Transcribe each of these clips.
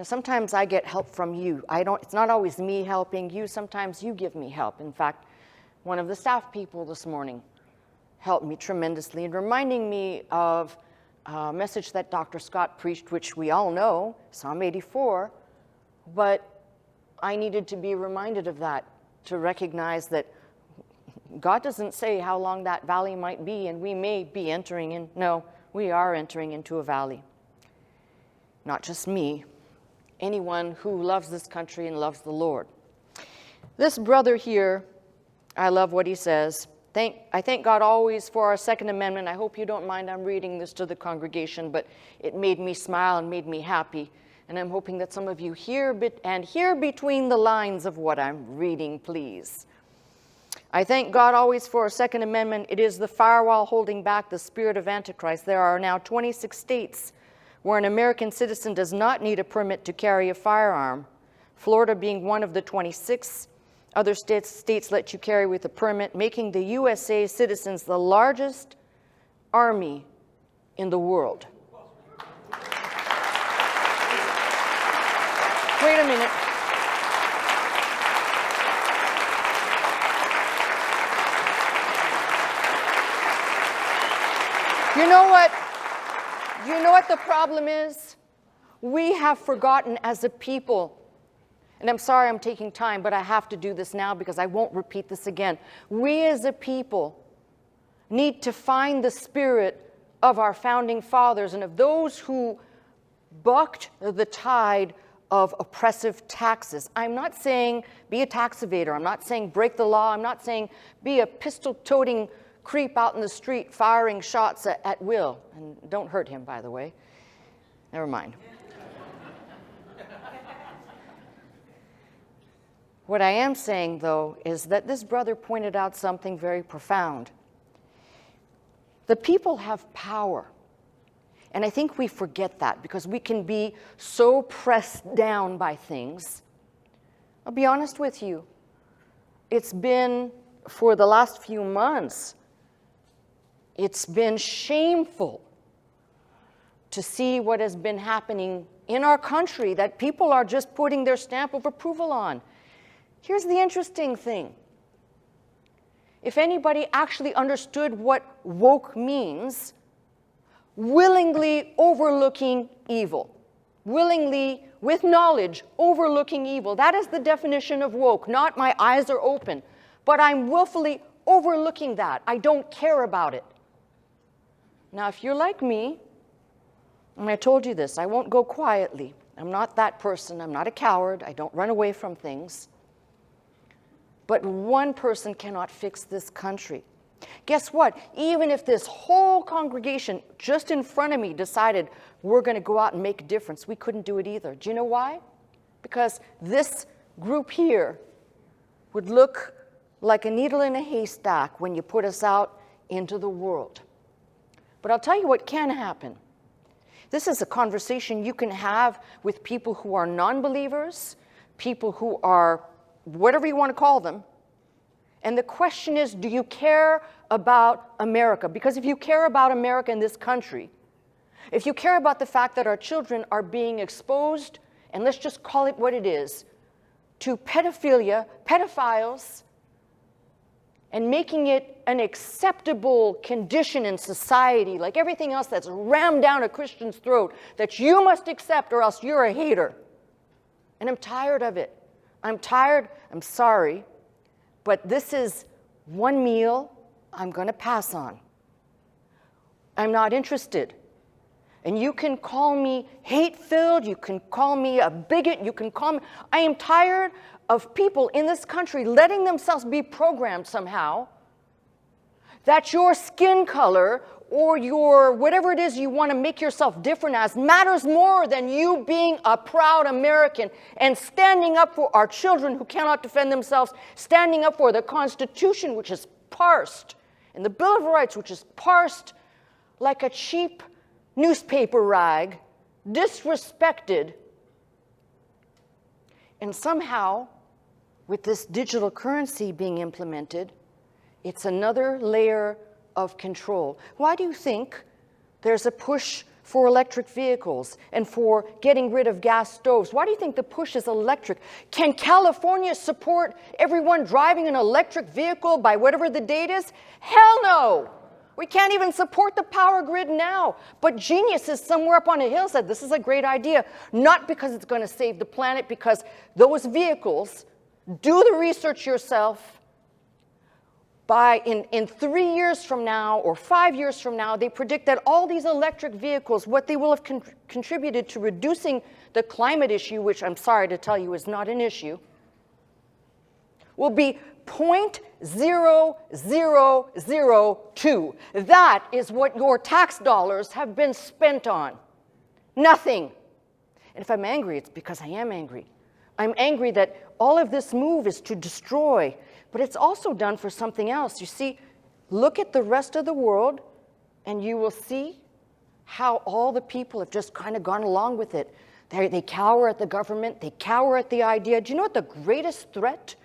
sometimes I get help from you. It's not always me helping you. Sometimes you give me help. In fact, one of the staff people this morning helped me tremendously in reminding me of a message that Dr. Scott preached, which we all know, Psalm 84, but I needed to be reminded of that, to recognize that God doesn't say how long that valley might be, and we may be entering in. No, we are entering into a valley. Not just me, anyone who loves this country and loves the Lord. This brother here, I love what he says. I thank God always for our Second Amendment. I hope you don't mind I'm reading this to the congregation, but it made me smile and made me happy. And I'm hoping that some of you hear between the lines of what I'm reading, please. I thank God always for our Second Amendment. It is the firewall holding back the spirit of Antichrist. There are now 26 states where an American citizen does not need a permit to carry a firearm, Florida being one of the 26. Other states let you carry with a permit, making the USA citizens the largest army in the world. Wait a minute. You know what the problem is? We have forgotten as a people. And I'm sorry I'm taking time, but I have to do this now because I won't repeat this again. We as a people need to find the spirit of our founding fathers and of those who bucked the tide of oppressive taxes. I'm not saying be a tax evader. I'm not saying break the law. I'm not saying be a pistol-toting creep out in the street firing shots at will. And don't hurt him, by the way. Never mind. What I am saying, though, is that this brother pointed out something very profound. The people have power. And I think we forget that because we can be so pressed down by things. I'll be honest with you. It's been, for the last few months, it's been shameful to see what has been happening in our country that people are just putting their stamp of approval on. Here's the interesting thing. If anybody actually understood what woke means, willingly overlooking evil, willingly, with knowledge, overlooking evil. That is the definition of woke, not my eyes are open, but I'm willfully overlooking that. I don't care about it. Now, if you're like me, and I told you this, I won't go quietly. I'm not that person. I'm not a coward. I don't run away from things. But one person cannot fix this country. Guess what? Even if this whole congregation just in front of me decided we're going to go out and make a difference, we couldn't do it either. Do you know why? Because this group here would look like a needle in a haystack when you put us out into the world. But I'll tell you what can happen. This is a conversation you can have with people who are non-believers, people who are whatever you want to call them. And the question is, do you care about America? Because if you care about America in this country, if you care about the fact that our children are being exposed, and let's just call it what it is, to pedophilia, pedophiles, and making it an acceptable condition in society, like everything else that's rammed down a Christian's throat, that you must accept or else you're a hater. And I'm tired of it. I'm tired, I'm sorry, but this is one meal I'm going to pass on. I'm not interested. And you can call me hate-filled, you can call me a bigot, you can call me... I am tired of people in this country letting themselves be programmed somehow that your skin color or your whatever it is you want to make yourself different as matters more than you being a proud American and standing up for our children who cannot defend themselves, standing up for the Constitution, which is parsed, and the Bill of Rights, which is parsed like a cheap newspaper rag, disrespected. And somehow, with this digital currency being implemented, it's another layer of control. Why do you think there's a push for electric vehicles and for getting rid of gas stoves. Why do you think the push is electric? Can California support everyone driving an electric vehicle by whatever the date is? Hell no! We can't even support the power grid now. But geniuses somewhere up on a hill said this is a great idea, not because it's going to save the planet, because those vehicles, do the research yourself, in 3 years from now or 5 years from now, they predict that all these electric vehicles, what they will have contributed to reducing the climate issue, which I'm sorry to tell you is not an issue, will be 0.0002. That is what your tax dollars have been spent on. Nothing. And if I'm angry, it's because I am angry. I'm angry that all of this move is to destroy, but it's also done for something else. You see, look at the rest of the world, and you will see how all the people have just kind of gone along with it. They cower at the government. They cower at the idea. Do you know what the greatest threat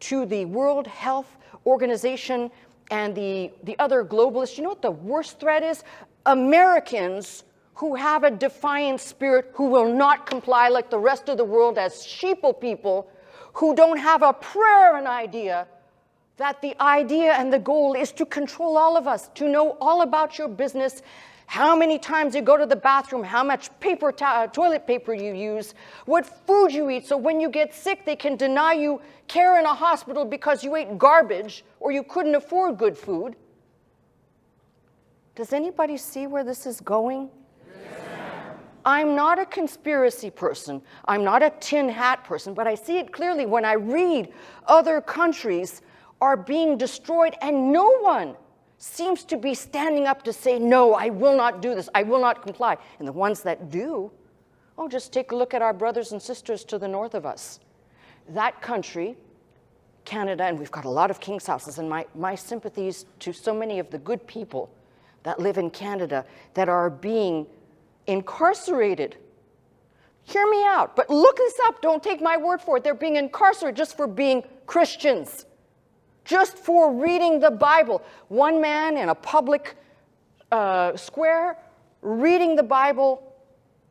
to the World Health Organization and the other globalists, you know what the worst threat is? Americans who have a defiant spirit, who will not comply like the rest of the world as sheeple people, who don't have a prayer and idea that the idea and the goal is to control all of us, to know all about your business, how many times you go to the bathroom, how much toilet paper you use, what food you eat, so when you get sick, they can deny you care in a hospital because you ate garbage or you couldn't afford good food. Does anybody see where this is going? I'm not a conspiracy person. I'm not a tin hat person, but I see it clearly when I read other countries are being destroyed and no one seems to be standing up to say, no, I will not do this. I will not comply. And the ones that do, oh, just take a look at our brothers and sisters to the north of us. That country, Canada, and we've got a lot of king's houses, and my sympathies to so many of the good people that live in Canada that are being incarcerated. Hear me out, but look this up. Don't take my word for it. They're being incarcerated just for being Christians, just for reading the Bible. One man in a public square reading the Bible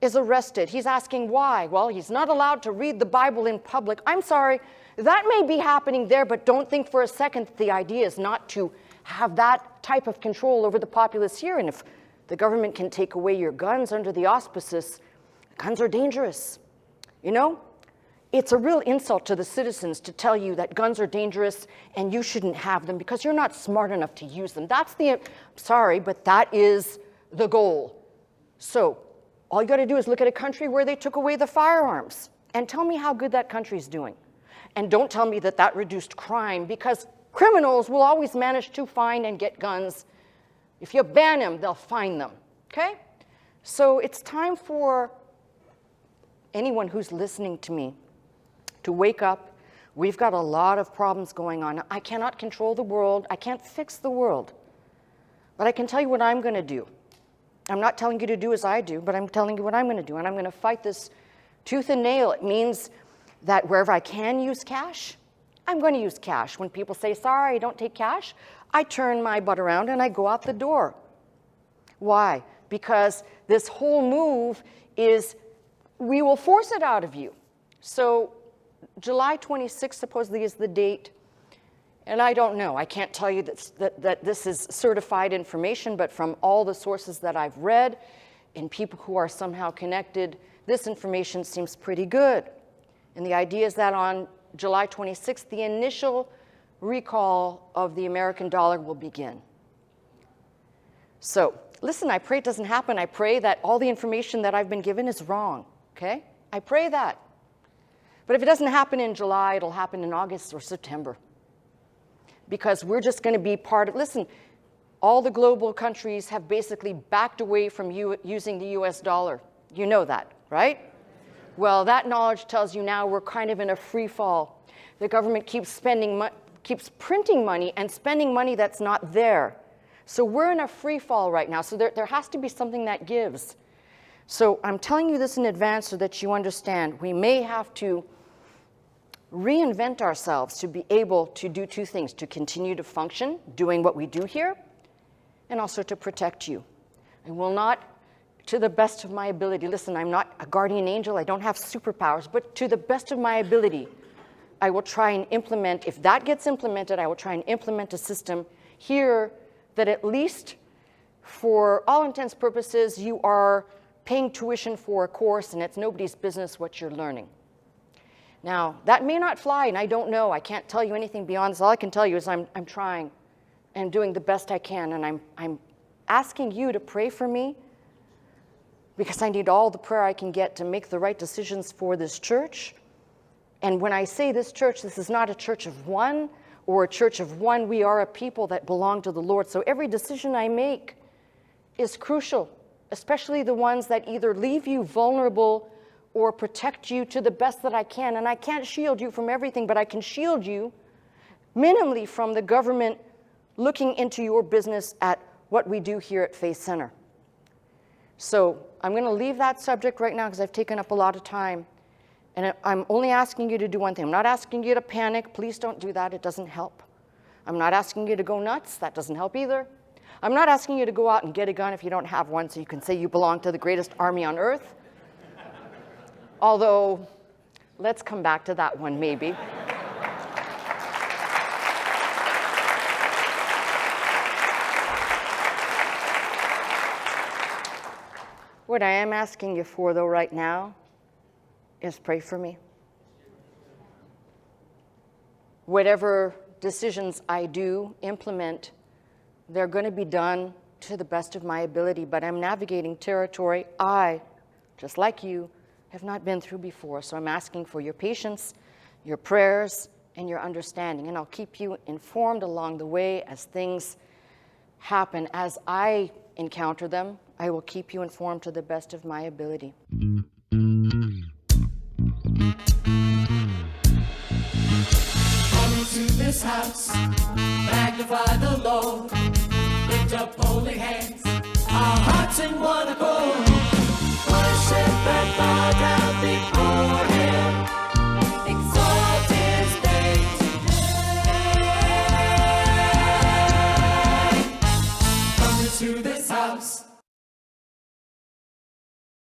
is arrested. He's asking why. Well, he's not allowed to read the Bible in public. I'm sorry, that may be happening there, but don't think for a second that the idea is not to have that type of control over the populace here. And if the government can take away your guns under the auspices, guns are dangerous. You know, it's a real insult to the citizens to tell you that guns are dangerous and you shouldn't have them because you're not smart enough to use them. That's sorry, but that is the goal. So all you got to do is look at a country where they took away the firearms and tell me how good that country's doing. And don't tell me that that reduced crime, because criminals will always manage to find and get guns. If you ban them, they'll find them, okay? So it's time for anyone who's listening to me to wake up. We've got a lot of problems going on. I cannot control the world. I can't fix the world. But I can tell you what I'm going to do. I'm not telling you to do as I do, but I'm telling you what I'm going to do. And I'm going to fight this tooth and nail. It means that wherever I can use cash, I'm going to use cash. When people say, sorry, I don't take cash, I turn my butt around and I go out the door. Why? Because this whole move is, we will force it out of you. So July 26th supposedly is the date. And I don't know. I can't tell you that this is certified information, but from all the sources that I've read and people who are somehow connected, this information seems pretty good. And the idea is that on July 26th, the initial recall of the American dollar will begin. So listen, I pray it doesn't happen. I pray that all the information that I've been given is wrong, okay? I pray that. But if it doesn't happen in July, it'll happen in August or September. Because we're just going to be part of, listen, all the global countries have basically backed away from using the US dollar. You know that, right? Well, that knowledge tells you now we're kind of in a free fall. The government keeps printing money and spending money that's not there. So we're in a free fall right now. So there has to be something that gives. So I'm telling you this in advance so that you understand. We may have to reinvent ourselves to be able to do two things: to continue to function, doing what we do here, and also to protect you. I will not to the best of my ability. Listen, I'm not a guardian angel. I don't have superpowers, but to the best of my ability, I will try and implement, if that gets implemented, I will try and implement a system here that at least for all intents and purposes, you are paying tuition for a course and it's nobody's business what you're learning. Now, that may not fly, and I don't know. I can't tell you anything beyond this. All I can tell you is I'm trying and doing the best I can, and I'm asking you to pray for me because I need all the prayer I can get to make the right decisions for this church. And when I say this church, this is not a church of one or a church of one. We are a people that belong to the Lord. So every decision I make is crucial, especially the ones that either leave you vulnerable or protect you to the best that I can. And I can't shield you from everything, but I can shield you minimally from the government looking into your business at what we do here at Faith Center. So I'm going to leave that subject right now because I've taken up a lot of time. And I'm only asking you to do one thing. I'm not asking you to panic. Please don't do that. It doesn't help. I'm not asking you to go nuts. That doesn't help either. I'm not asking you to go out and get a gun if you don't have one so you can say you belong to the greatest army on earth. Although, let's come back to that one maybe. What I am asking you for, though, right now is pray for me. Whatever decisions I do implement, they're going to be done to the best of my ability, but I'm navigating territory I, just like you, have not been through before. So I'm asking for your patience, your prayers, and your understanding, and I'll keep you informed along the way as things happen. As I encounter them, I will keep you informed to the best of my ability. This house, magnify the Lord, lift up holy hands.